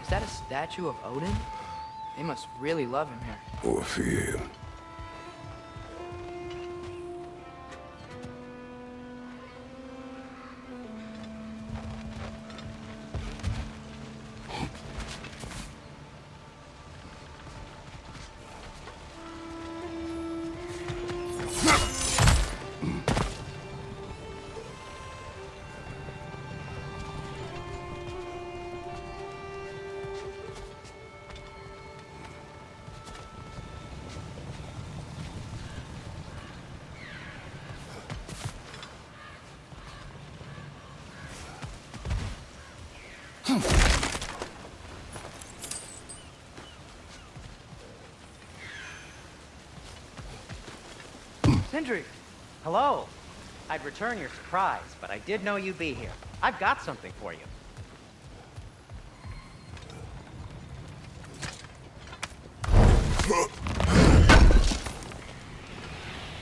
that a statue of Odin? They must really love him here. Or fear him. Sindri! Hello. I'd return your surprise, but I did know you'd be here. I've got something for you.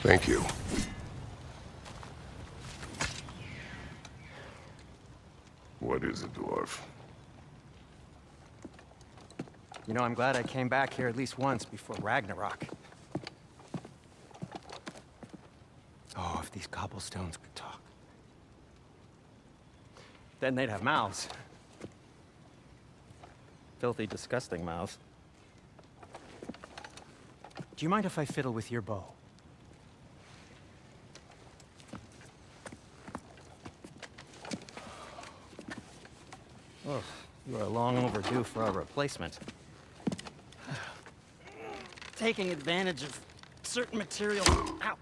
Thank you. What is it, dwarf? You know, I'm glad I came back here at least once before Ragnarok. Oh, if these cobblestones could talk. Then they'd have mouths. Filthy, disgusting mouths. Do you mind if I fiddle with your bow? Oh, you are long overdue for a replacement. Taking advantage of certain materials. Ow.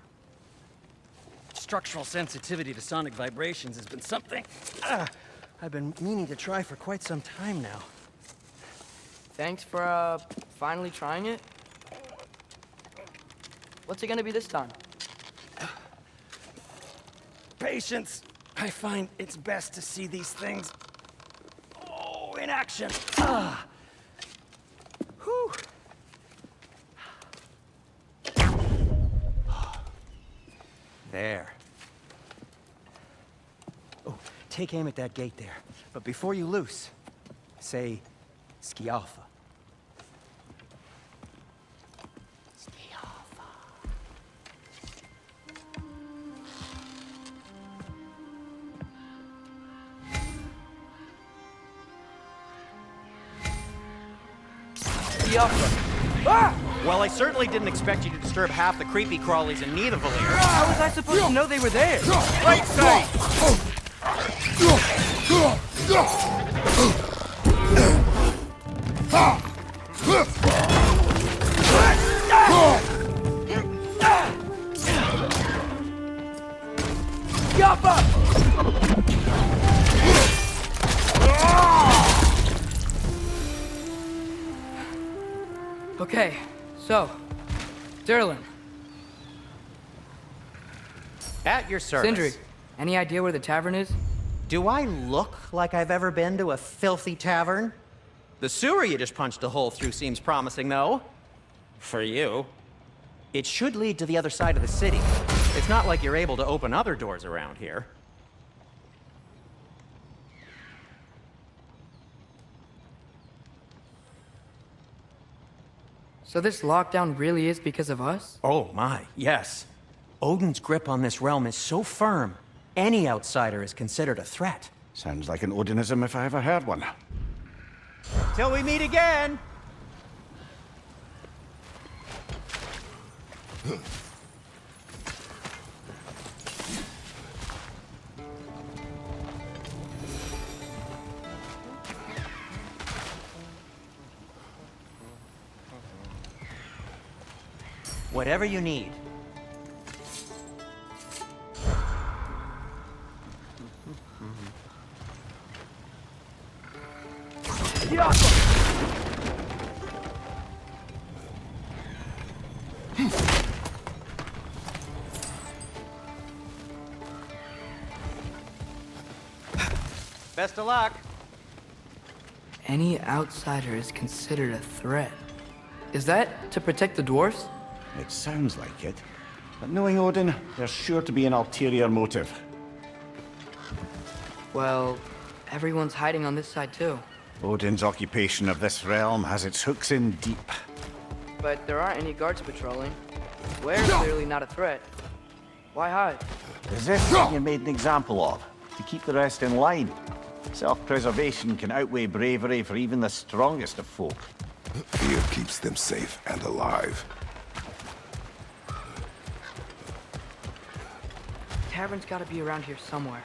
Structural sensitivity to sonic vibrations has been something I've been meaning to try for quite some time now. Thanks for, finally trying it. What's it gonna be this time? Patience. I find it's best to see these things, in action. Whew. There. Oh, take aim at that gate there. But before you loose, say, Skialfa. Skialfa. Ah! Well, I certainly didn't expect you to disturb half the creepy crawlies in Nidavellir. How was I supposed to know they were there? Right side! Okay, so, Durlin. At your service. Sindri, any idea where the tavern is? Do I look like I've ever been to a filthy tavern? The sewer you just punched a hole through seems promising, though. For you. It should lead to the other side of the city. It's not like you're able to open other doors around here. So this lockdown really is because of us? Oh my, yes. Odin's grip on this realm is so firm, any outsider is considered a threat. Sounds like an Odinism if I ever heard one. Till we meet again! Whatever you need. Best of luck. Any outsider is considered a threat. Is that to protect the dwarfs? It sounds like it. But knowing Odin, there's sure to be an ulterior motive. Well, everyone's hiding on this side too. Odin's occupation of this realm has its hooks in deep. But there aren't any guards patrolling. We're clearly not a threat. Why hide? Is this what you're made an example of? To keep the rest in line? Self-preservation can outweigh bravery for even the strongest of folk. Fear keeps them safe and alive. Tavern's gotta be around here somewhere.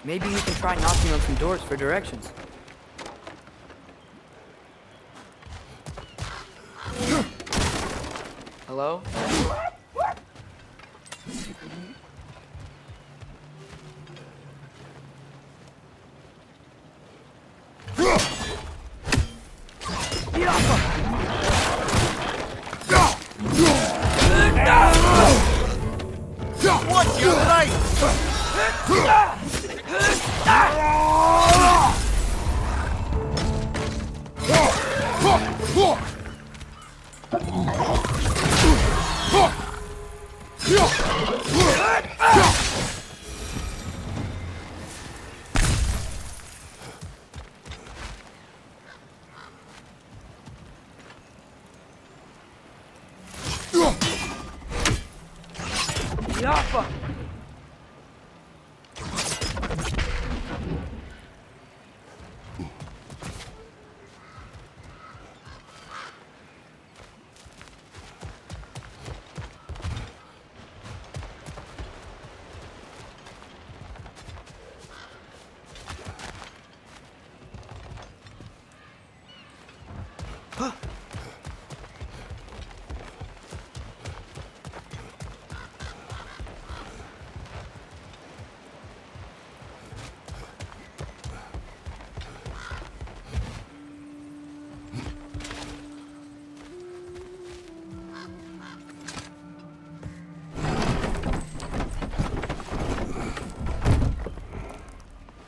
Maybe you can try knocking on some doors for directions. Hello? What's your right? Yaffa!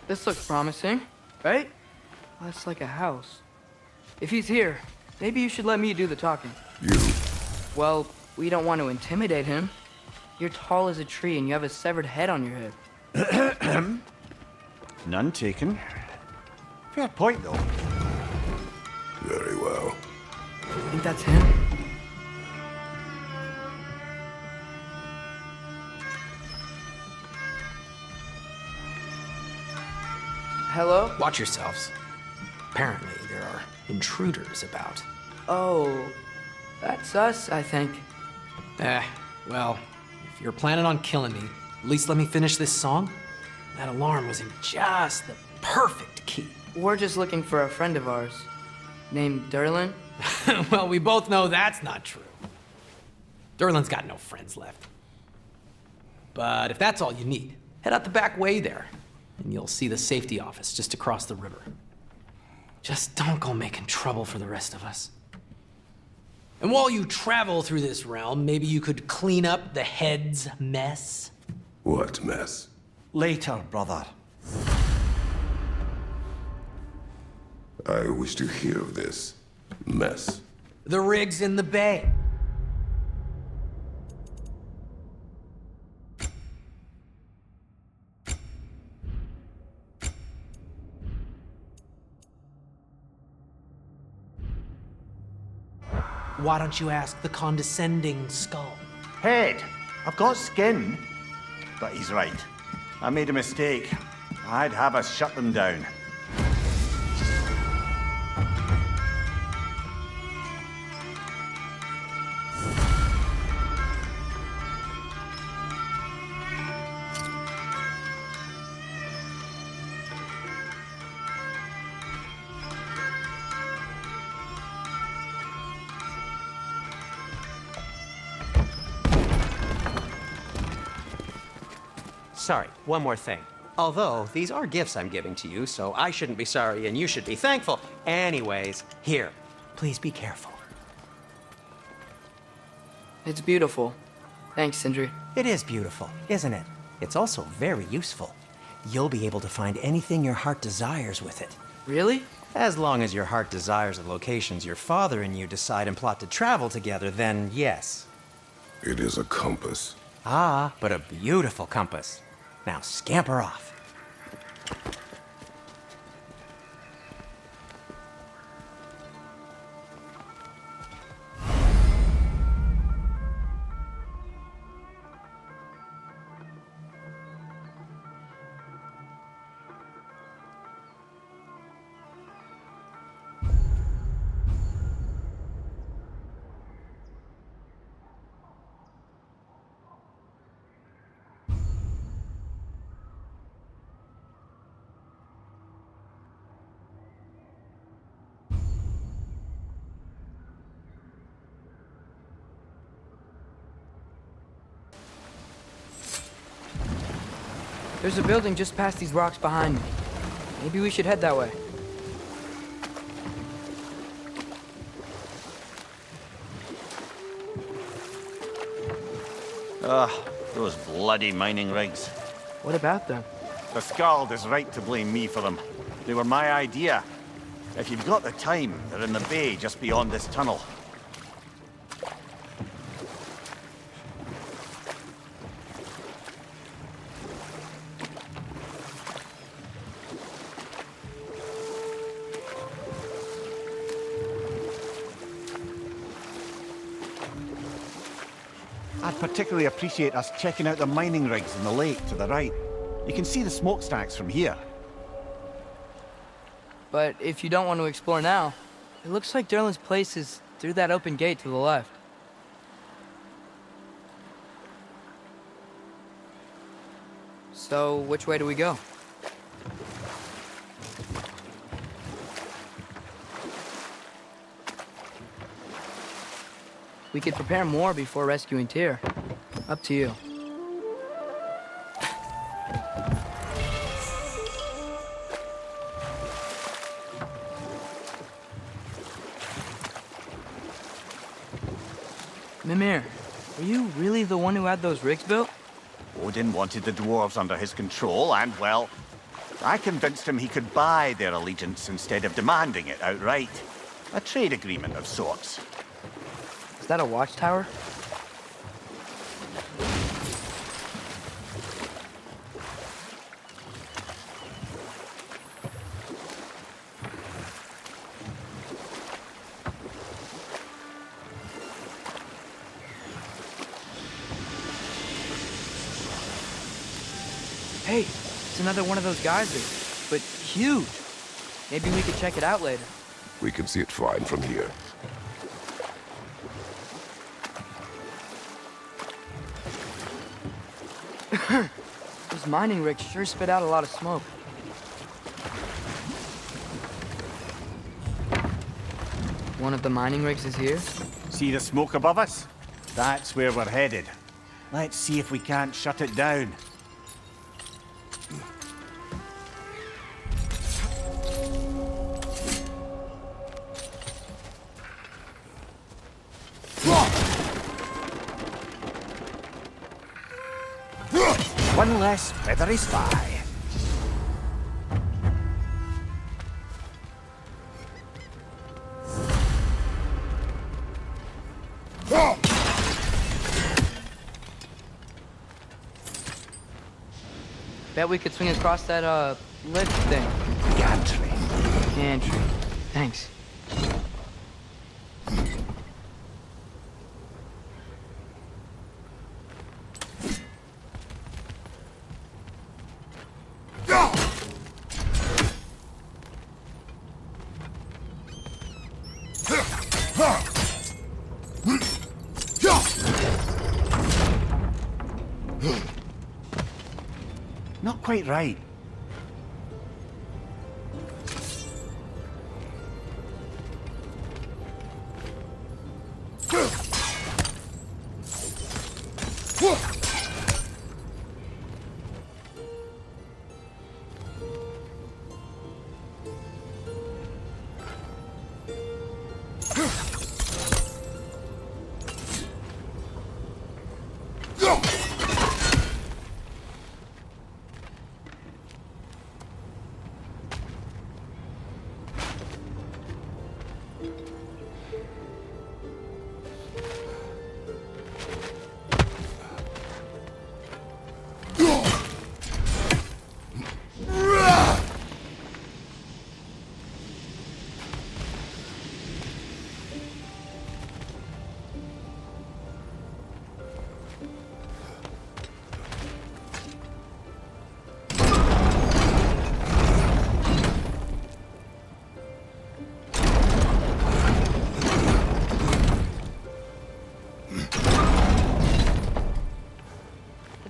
This looks promising, right? That's like a house. If he's here, maybe you should let me do the talking. You? Well, we don't want to intimidate him. You're tall as a tree and you have a severed head on your head. None taken. Fair point, though. Very well. Think that's him? Hello? Watch yourselves. Apparently, there are intruders about. Oh, that's us, I think. Well, if you're planning on killing me, at least let me finish this song. That alarm was in just the perfect key. We're just looking for a friend of ours, named Derlin. Well, we both know that's not true. Derlin's got no friends left. But if that's all you need, head out the back way there, and you'll see the safety office just across the river. Just don't go making trouble for the rest of us. And while you travel through this realm, maybe you could clean up the head's mess? What mess? Later, brother. I wish to hear of this mess. The rig's in the bay. Why don't you ask the condescending skull? Head. I've got skin. But he's right. I made a mistake. I'd have us shut them down. Sorry, one more thing. Although, these are gifts I'm giving to you, so I shouldn't be sorry and you should be thankful. Anyways, here, please be careful. It's beautiful. Thanks, Sindri. It is beautiful, isn't it? It's also very useful. You'll be able to find anything your heart desires with it. Really? As long as your heart desires the locations your father and you decide and plot to travel together, then yes. It is a compass. Ah, but a beautiful compass. Now scamper off. There's a building just past these rocks behind me. Maybe we should head that way. Those bloody mining rigs. What about them? The Skald is right to blame me for them. They were my idea. If you've got the time, they're in the bay just beyond this tunnel. I'd particularly appreciate us checking out the mining rigs in the lake to the right. You can see the smokestacks from here. But if you don't want to explore now, it looks like Derlin's place is through that open gate to the left. So, which way do we go? We could prepare more before rescuing Tyr. Up to you. Mimir, were you really the one who had those rigs built? Odin wanted the dwarves under his control, and, well, I convinced him he could buy their allegiance instead of demanding it outright. A trade agreement of sorts. Is that a watchtower? Hey, it's another one of those geysers, but huge. Maybe we could check it out later. We can see it fine from here. Those mining rigs sure spit out a lot of smoke. One of the mining rigs is here. See the smoke above us? That's where we're headed. Let's see if we can't shut it down. One less feathery spy. Bet we could swing across that, lift thing. Gantry. Gantry. Thanks. Not quite right.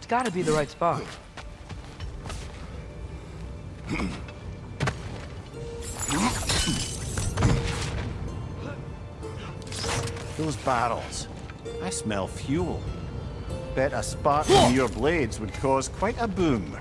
It's gotta be the right spot. Those barrels. I smell fuel. Bet a spark from your blades would cause quite a boom.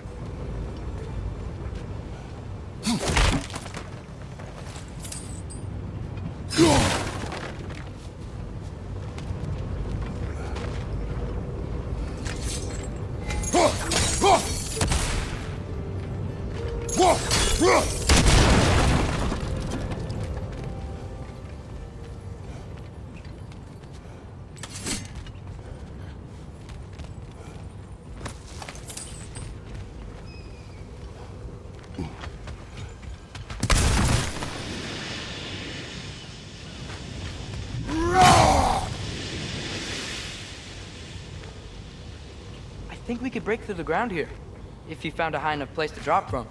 I think we could break through the ground here, if you found a high enough place to drop from.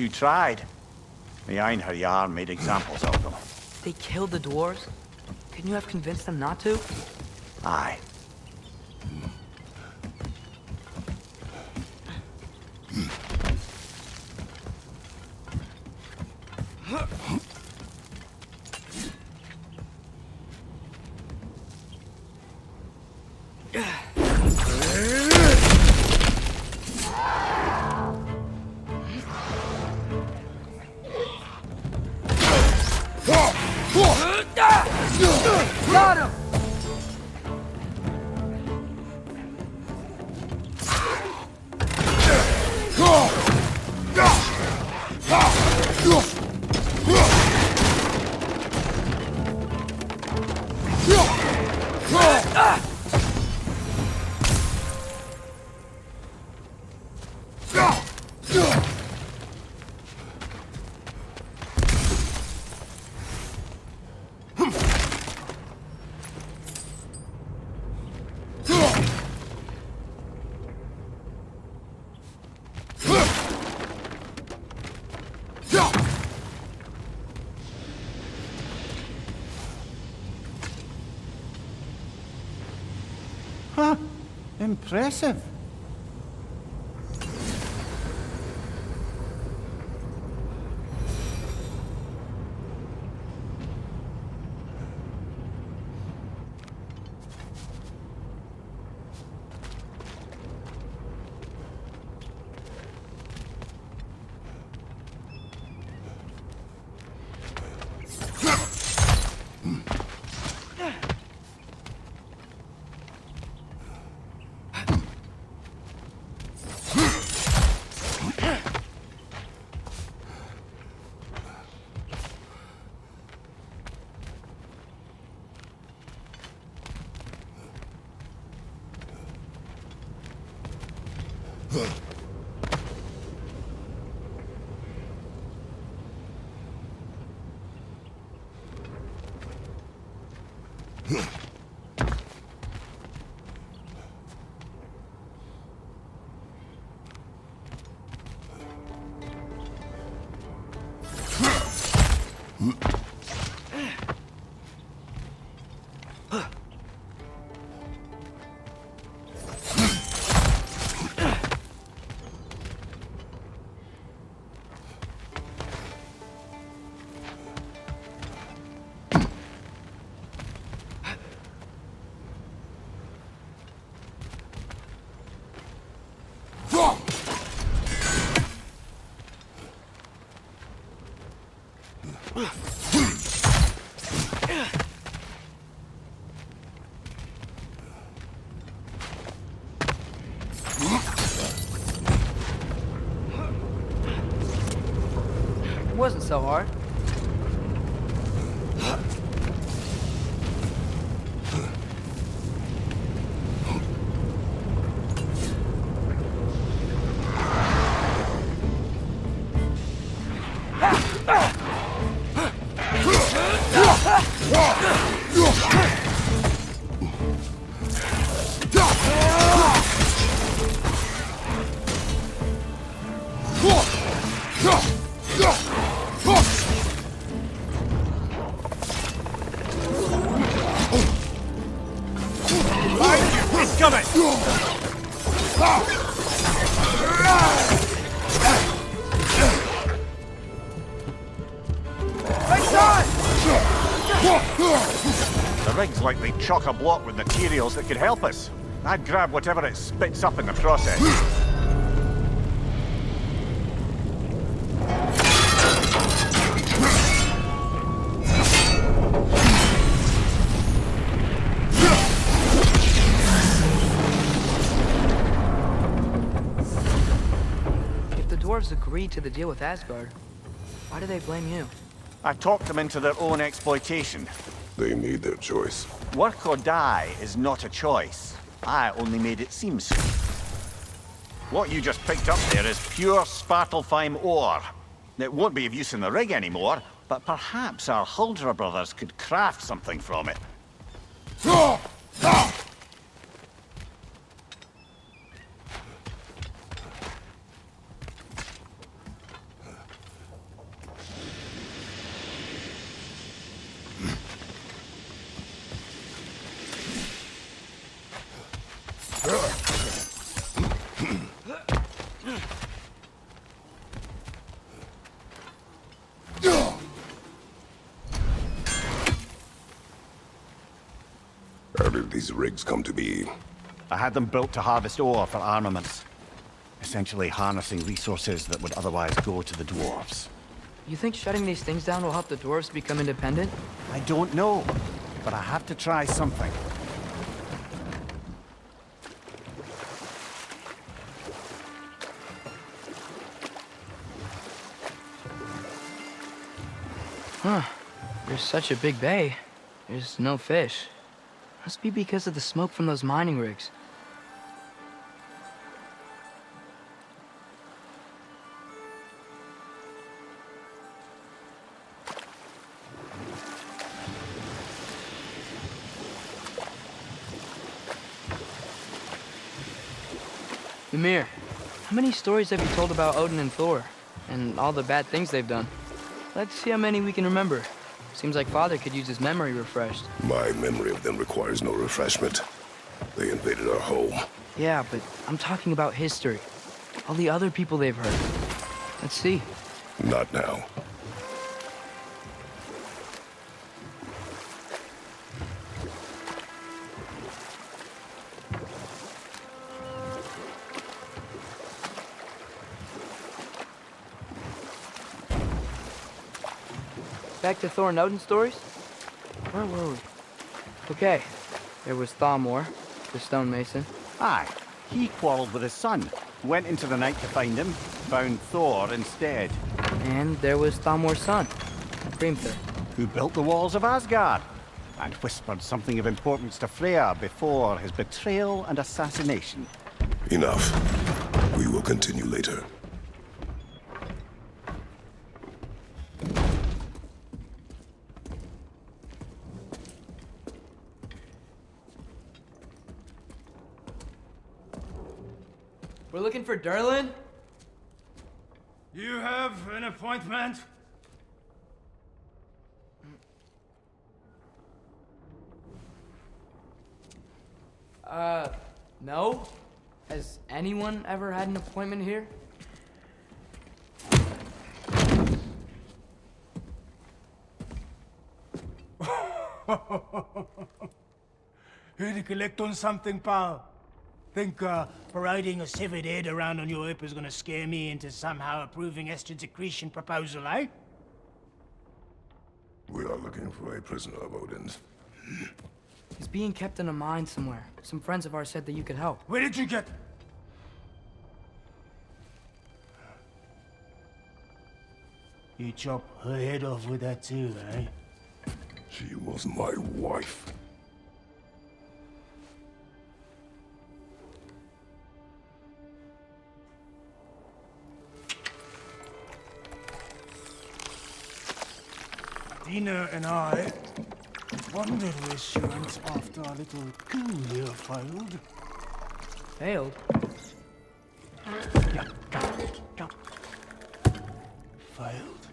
You tried. The Einherjar made examples of them. They killed the dwarves? Couldn't you have convinced them not to? Aye. Got him! Huh. Impressive. It wasn't so hard. The rig's likely chock-a-block with materials that could help us. I'd grab whatever it spits up in the process. If the dwarves agreed to the deal with Asgard, why do they blame you? I talked them into their own exploitation. They made their choice. Work or die is not a choice. I only made it seem so. What you just picked up there is pure Svartalfheim ore. It won't be of use in the rig anymore, but perhaps our Huldra brothers could craft something from it. How did these rigs come to be? I had them built to harvest ore for armaments. Essentially harnessing resources that would otherwise go to the dwarves. You think shutting these things down will help the dwarves become independent? I don't know, but I have to try something. Huh. There's such a big bay. There's no fish. Must be because of the smoke from those mining rigs. Ymir, how many stories have you told about Odin and Thor? And all the bad things they've done? Let's see how many we can remember. Seems like Father could use his memory refreshed. My memory of them requires no refreshment. They invaded our home. Yeah, but I'm talking about history. All the other people they've hurt. Let's see. Not now. Back to Thor and Odin stories? Where were we? Okay, there was Thamor, the stonemason. Aye, he quarreled with his son. Went into the night to find him, found Thor instead. And there was Thamor's son, Hrimthur. Who built the walls of Asgard, and whispered something of importance to Freya before his betrayal and assassination. Enough. We will continue later. We're looking for Durlin? You have an appointment? No? Has anyone ever had an appointment here? Here to collect on something, pal? Think parading a severed head around on your hip is gonna scare me into somehow approving estrogen secretion proposal, eh? We are looking for a prisoner of Odin's. He's being kept in a mine somewhere. Some friends of ours said that you could help. Where did you get... You chop her head off with that too, eh? She was my wife. Dina and I wondered where she went after our little coup here failed. Failed? Failed.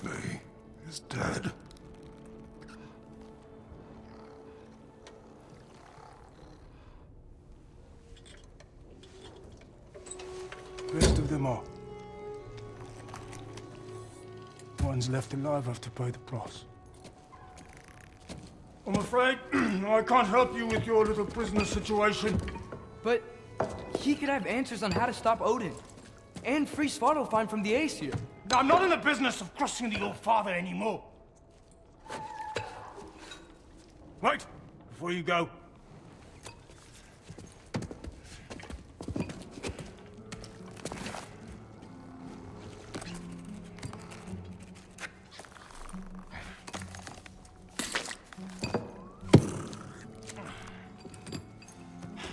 Faye is dead. Rest of them are. Ones left alive have to pay the price. I'm afraid I can't help you with your little prisoner situation. But he could have answers on how to stop Odin. And free Svartalfheim from the Aesir. I'm not in the business of crossing the old father anymore. Wait, before you go.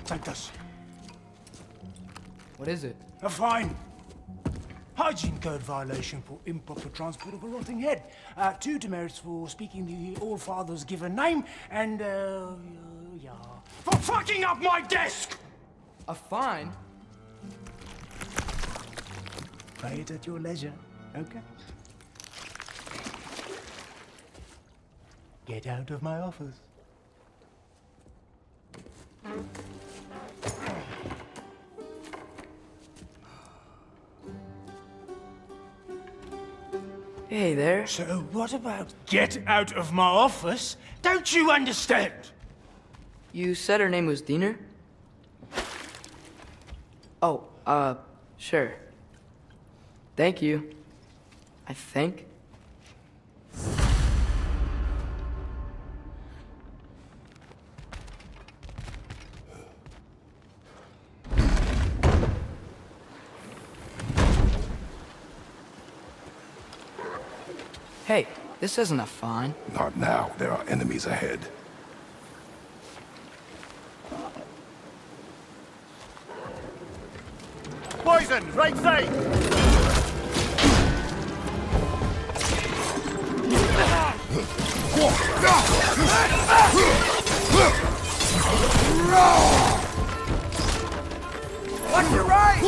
Take this. What is it? A fine. Hygiene code violation for improper transport of a rotting head. 2 demerits for speaking the All-Father's given name, and, yeah. For fucking up my desk! A fine? Pay it at your leisure, okay? Get out of my office. Hey there. So what about get out of my office? Don't you understand? You said her name was Diener? Oh, sure. Thank you. I think. Hey, this isn't a fine. Not now. There are enemies ahead. Poison, right side! Watch your right!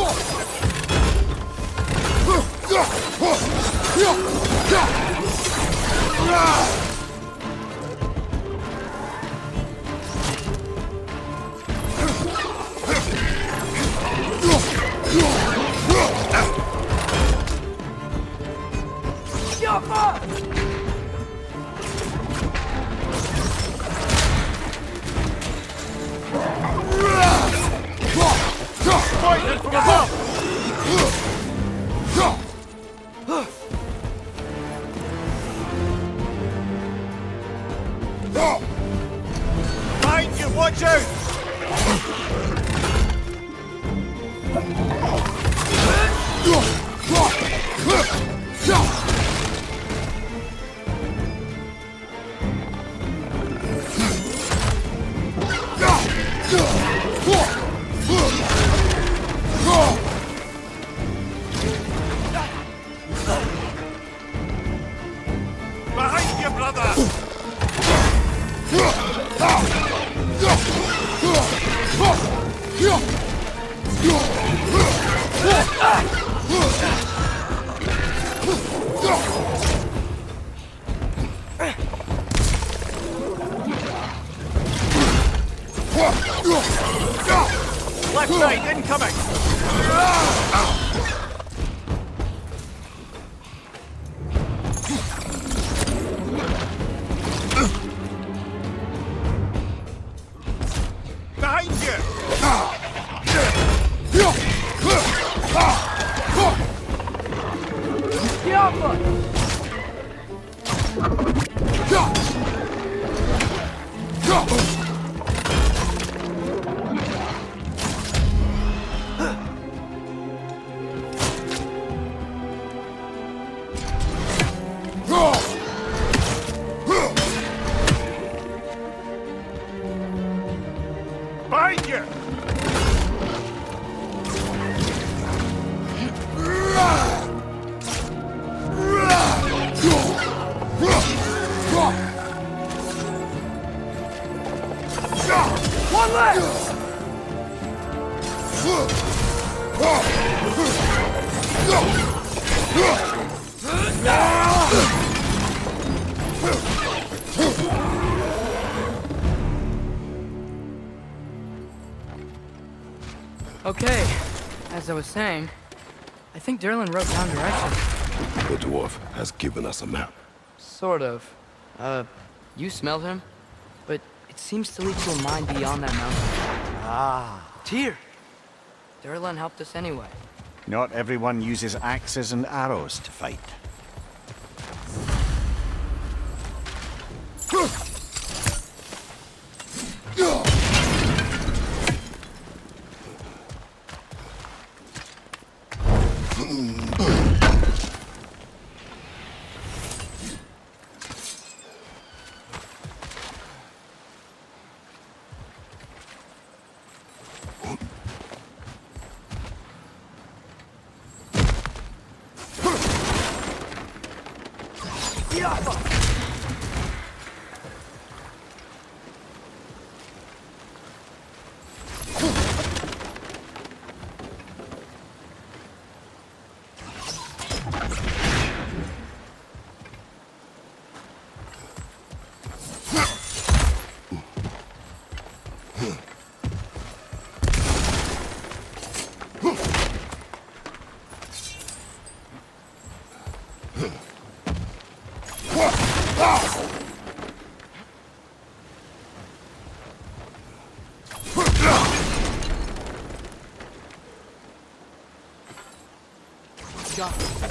Poison from above! Behind you, watch out! Behind you, brother! Left side, incoming! Behind you! Behind you! One left! Okay, as I was saying, I think Derlin wrote down directions. The dwarf has given us a map. Sort of. You smelled him, but it seems to lead to a mine beyond that mountain. Ah. Tyr! Derlin helped us anyway. Not everyone uses axes and arrows to fight. Got it.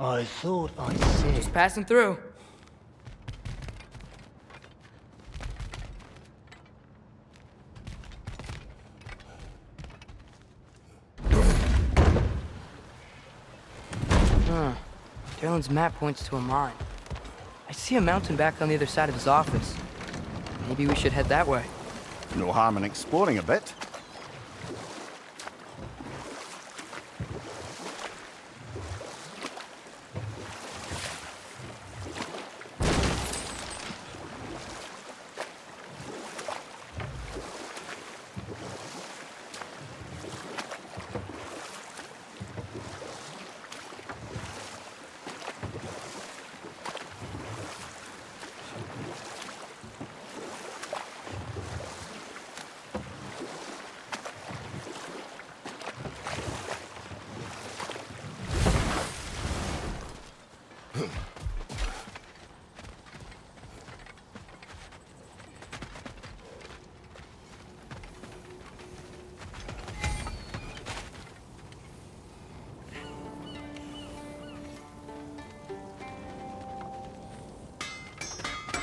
I thought I said. Just passing through. Darren's map points to a mine. I see a mountain back on the other side of his office. Maybe we should head that way. No harm in exploring a bit.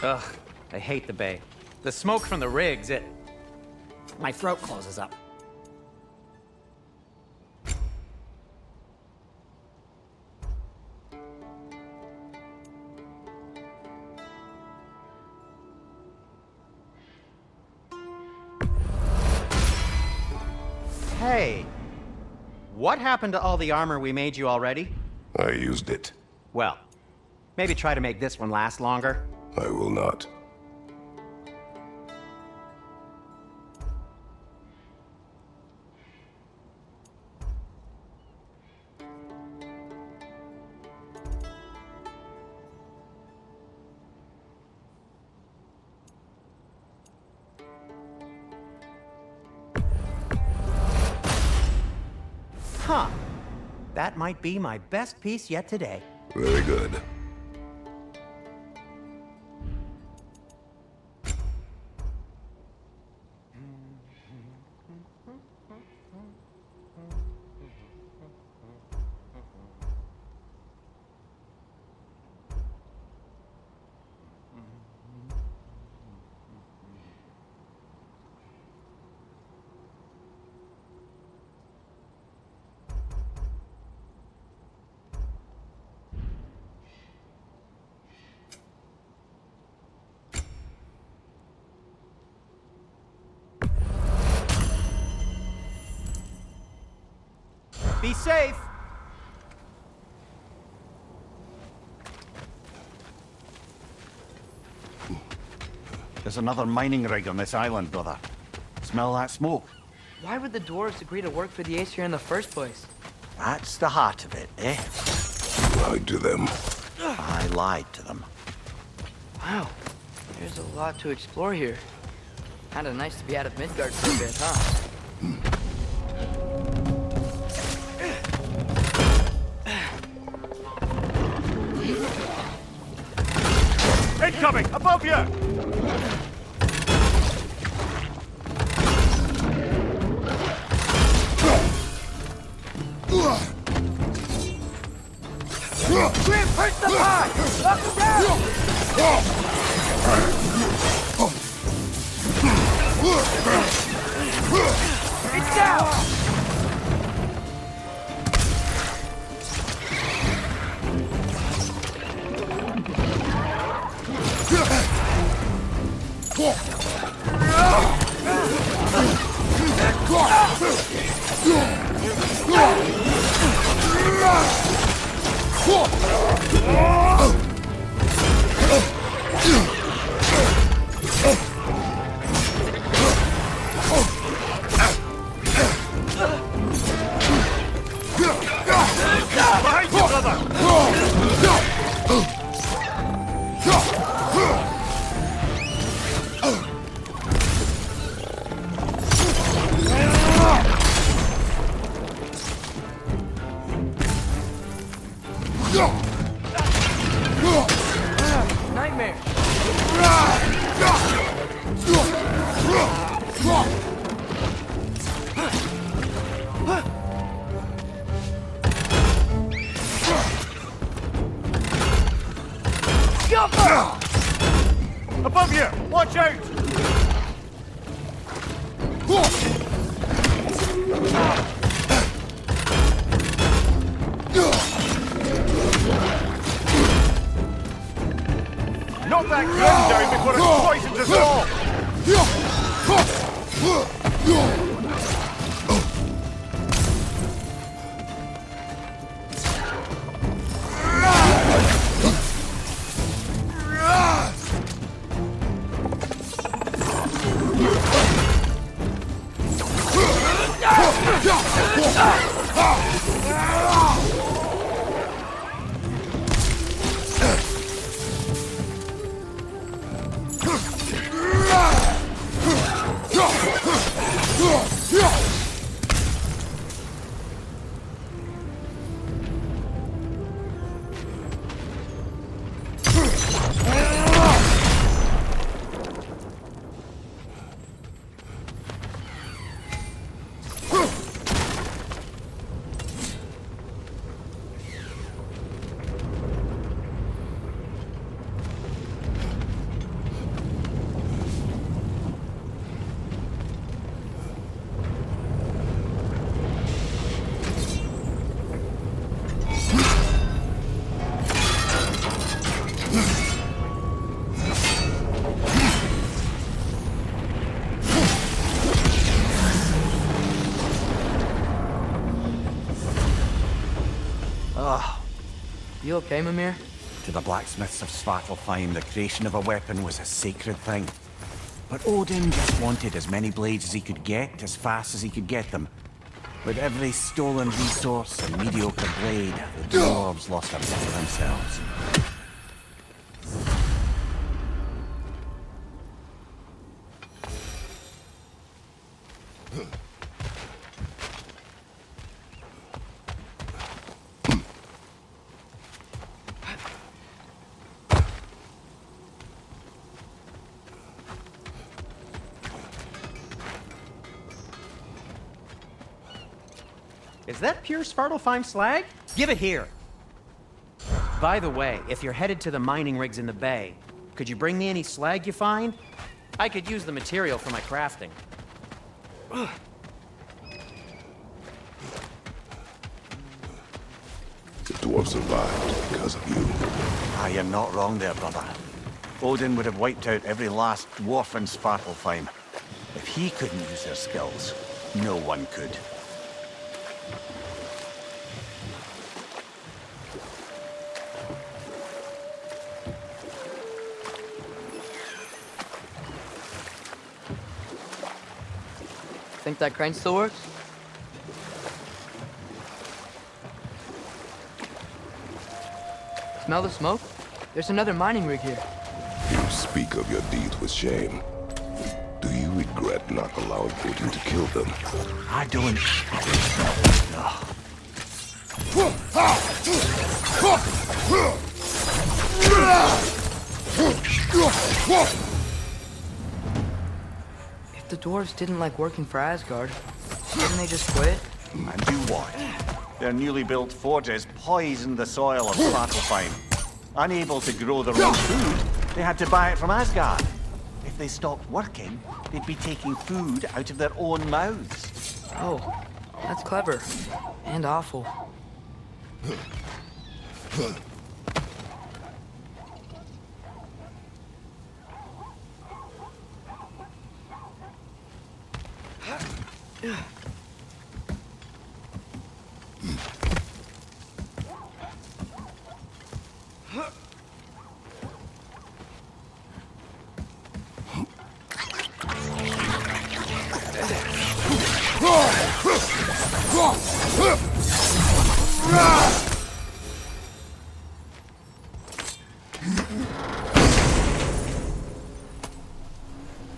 Ugh, I hate the bay. The smoke from the rigs, my throat closes up. Hey, what happened to all the armor we made you already? I used it. Well, maybe try to make this one last longer. I will not. Huh. That might be my best piece yet today. Very good. Be safe! There's another mining rig on this island, brother. Smell that smoke? Why would the dwarves agree to work for the Ace here in the first place? That's the heart of it, eh? Lied to them. I lied to them. Wow, there's a lot to explore here. Kinda nice to be out of Midgard for a bit, huh? Incoming! Above you! Grim, hurt the pie! Knock him down! It's down! Behind you, brother! Nightmare! Above you! Watch out! Knock that gun down before it poisons us all! You okay, Mimir? To the blacksmiths of Svartalfheim, the creation of a weapon was a sacred thing. But Odin just wanted as many blades as he could get, as fast as he could get them. With every stolen resource and mediocre blade, the dwarves lost a bit of themselves. Is that pure Svartalfheim slag? Give it here. By the way, if you're headed to the mining rigs in the bay, could you bring me any slag you find? I could use the material for my crafting. The dwarf survived because of you. Ah, you're not wrong there, brother. Odin would have wiped out every last dwarf in Svartalfheim. If he couldn't use their skills, no one could. Think that crane still works? Smell the smoke? There's another mining rig here. You speak of your deeds with shame. Do you regret not allowing Odin to kill them? I don't... If the dwarves didn't like working for Asgard, didn't they just quit? And do what? Their newly built forges poisoned the soil of Svartalfheim. Unable to grow their own food, they had to buy it from Asgard. If they stopped working, they'd be taking food out of their own mouths. Oh, that's clever. And awful.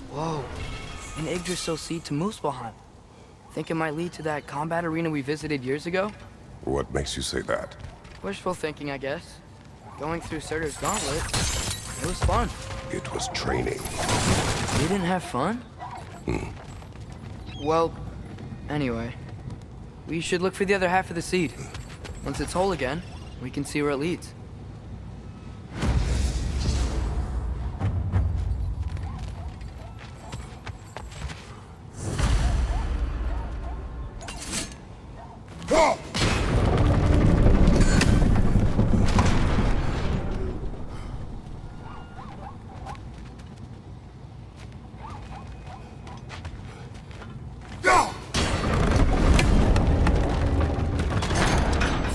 Whoa, an Yggdrasil seed to Muspelheim. Think it might lead to that combat arena we visited years ago? What makes you say that? Wishful thinking, I guess. Going through Surtur's gauntlet, it was fun. It was training. You didn't have fun? Well, anyway, we should look for the other half of the seed. Once it's whole again, we can see where it leads.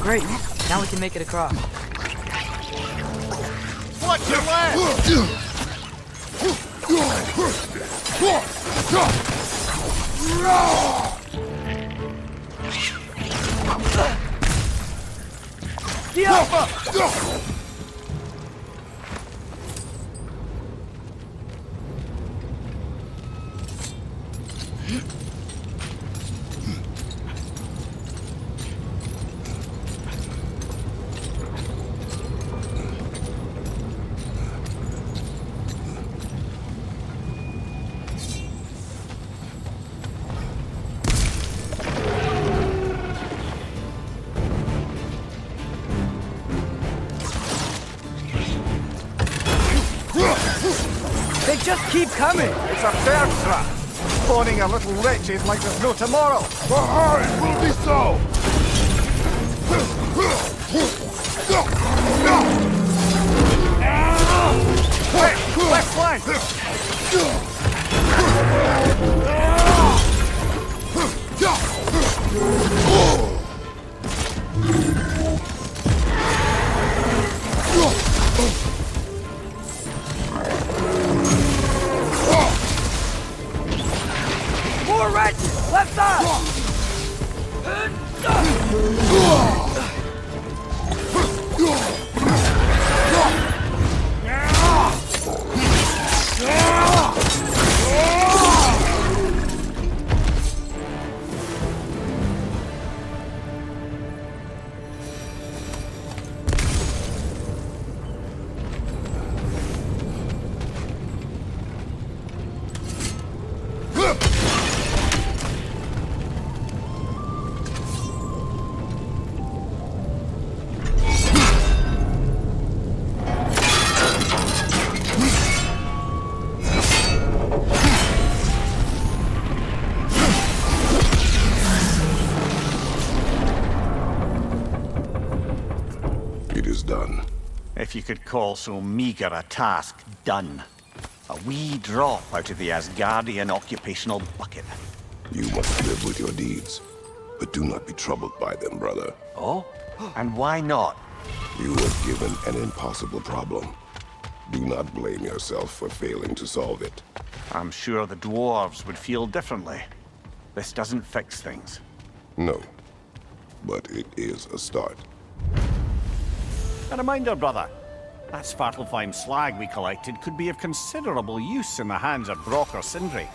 Great. Now we can make it across. Watch your left! They just keep coming! It's a third trap! Spawning a little wretches like there's no tomorrow! For ours will be so! Hey! Left flank! More wretches! Left side! It is done. If you could call so meager a task done. A wee drop out of the Asgardian occupational bucket. You must live with your deeds, but do not be troubled by them, brother. Oh? And why not? You were given an impossible problem. Do not blame yourself for failing to solve it. I'm sure the dwarves would feel differently. This doesn't fix things. No, but it is a start. A reminder, brother. That Svartalfheim slag we collected could be of considerable use in the hands of Brock or Sindri.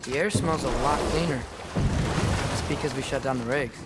The air smells a lot cleaner. It's because we shut down the rigs.